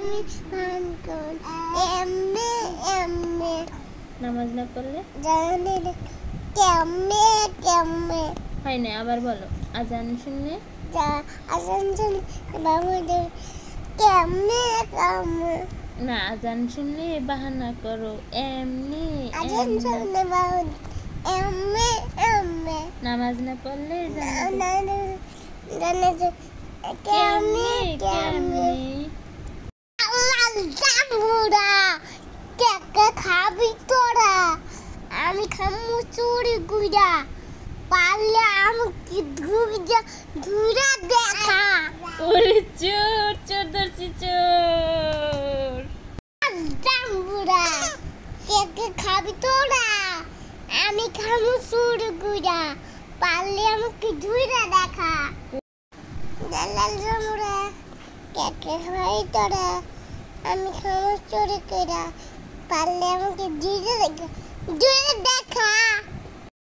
আমি পান করি এমনি এমনি নামাজ না পড়লে জানি কেমনে কেমনে হয় না, আবার বলো। আজান শুনলে যা আজান শুনলে বাবুদের কেমনে কেমনে না, আজান শুনলে বাহানা করো এমনি আজান এমনি। শুনলে বাবুদের এমনি এমনি নামাজ না পড়লে জানে যে কেমনে কেমনি কেমনে কেমনি। আল্লাহ জামুরা কেকে খাবি তোরা আমি খামু চুরি গুড়া পারলে আমাকে ধুরা দেখা ওরে চোর, চোর ধরছি চোর। জামুরা কেকে খাবি তোরা আমি খামু চুরি গুড়া পারলে আমাকে ধুরা দেখা লাল জামুরা কেকে খাবি তোরা আমি খামু চুরি গুড়া পারলে আমাকে ধুরা দেখা